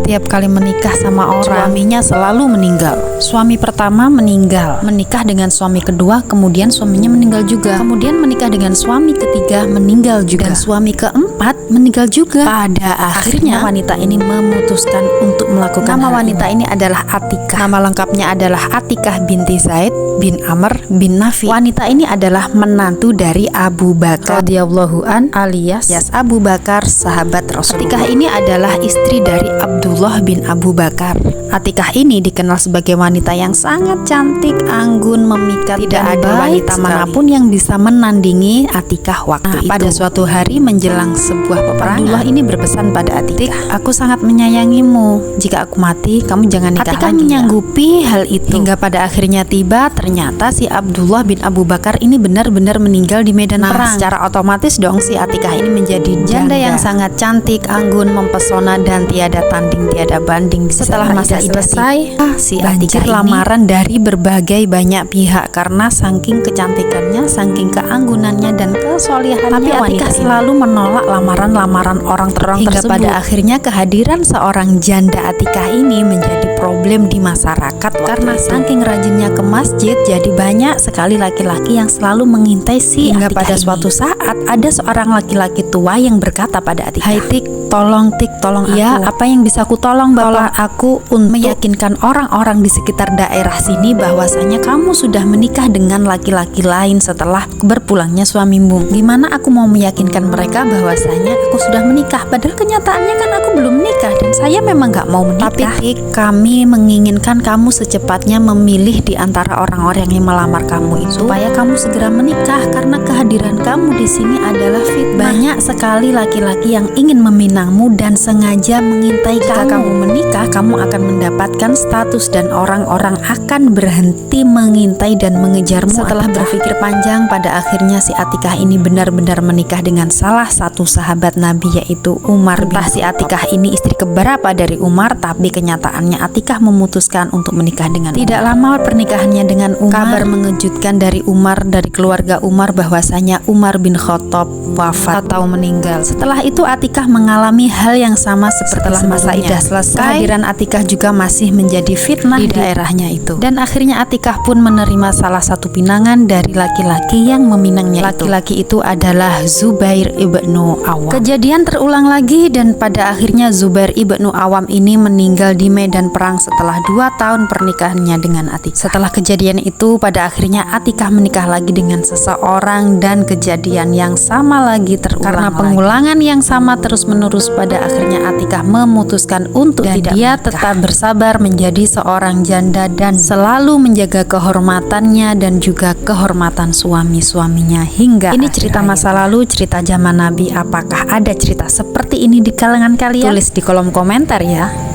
Tiap kali menikah sama orang, suaminya selalu meninggal. Suami pertama meninggal, menikah dengan suami kedua, kemudian suaminya meninggal juga. Kemudian menikah dengan suami ketiga, meninggal juga. Dan suami keempat meninggal juga. Pada akhirnya wanita ini memutuskan untuk melakukan nama wanita ini adalah Atikah. Nama lengkapnya adalah Atikah binti Zaid bin Amr bin Nafi. Wanita ini adalah menantu dari Abu Bakar radhiyallahu an alias Abu Bakar, sahabat Rasulullah. Atikah ini adalah istri dari Abdullah bin Abu Bakar. Atikah ini dikenal sebagai wanita yang sangat cantik, anggun, memikat. Tidak ada wanita manapun yang bisa menandingi Atikah waktu itu. Pada suatu hari menjelang sebuah peperangan, Abdullah ini berpesan pada Atikah, "Aku sangat menyayangimu. Jika aku mati, kamu jangan nikah lagi." Atikah menyanggupi hal itu. Hingga pada akhirnya tiba, ternyata si Abdullah bin Abu Bakar ini benar-benar meninggal di medan perang. Secara otomatis dong si Atikah ini menjadi janda yang sangat cantik, anggun, mempesona, dan tiada tanding, tiada banding. Setelah masa selesai, si Atikah lamaran dari berbagai banyak pihak karena saking kecantikannya, saking keanggunannya dan kesolehannya. Tapi Atikah selalu menolak lamaran-lamaran orang tersebut. Pada akhirnya kehadiran seorang janda Atikah ini menjadi problem di masyarakat karena saking rajinnya ke masjid, jadi banyak sekali laki-laki yang selalu mengintai si Atikah. Hingga pada suatu saat ada seorang laki-laki tua yang berkata pada Atikah, "Hai Tik, tolong aku." "Ya, apa yang bisa aku tolong, Bapak?" "Tolong aku untuk meyakinkan orang-orang di sekitar daerah sini bahwasanya kamu sudah menikah dengan laki-laki lain setelah berpulangnya suamimu." "Gimana aku mau meyakinkan mereka bahwasanya aku sudah menikah? Padahal kenyataannya kan aku belum menikah dan saya memang gak mau menikah." "Tapi Tik, kami menginginkan kamu secepatnya memilih di antara orang-orang yang melamar kamu itu supaya kamu segera menikah karena kehadiran kamu di sini adalah fitnah. Banyak sekali laki-laki yang ingin meminangmu dan sengaja mengintai kamu. Jika kamu menikah, kamu akan mendapatkan status dan orang-orang akan berhenti mengintai dan mengejarmu." Setelah berpikir panjang, pada akhirnya si Atikah ini benar-benar menikah dengan salah satu sahabat Nabi, yaitu Umar. Entah si Atikah ini istri keberapa dari Umar, tapi kenyataannya Atikah memutuskan untuk menikah dengan Umar. Tidak lama pernikahannya dengan Umar, kabar mengejutkan dari Umar, dari keluarga Umar, bahwasanya Umar bin Khattab wafat atau meninggal. Setelah itu Atikah mengalami hal yang sama setelah masa idah selesai. Kehadiran Atikah juga masih menjadi fitnah di daerahnya itu. Dan akhirnya Atikah pun menerima salah satu pinangan dari laki-laki yang meminangnya. Laki-laki itu adalah Zubair ibnu Awam. Kejadian terulang lagi dan pada akhirnya Zubair ibnu Awam ini meninggal di medan perang setelah 2 tahun pernikahannya dengan Atikah. Setelah kejadian itu, pada akhirnya Atikah menikah lagi dengan seseorang dan kejadian yang sama lagi terulang. Karena pengulangan yang sama terus-menerus, pada akhirnya Atikah memutuskan untuk tidak menikah. Tetap bersabar menjadi seorang janda dan selalu menjaga kehormatannya dan juga kehormatan suami-suaminya hingga ini cerita masa lalu, cerita zaman Nabi. Apakah ada cerita seperti ini di kalangan kalian? Tulis di kolom komentar ya.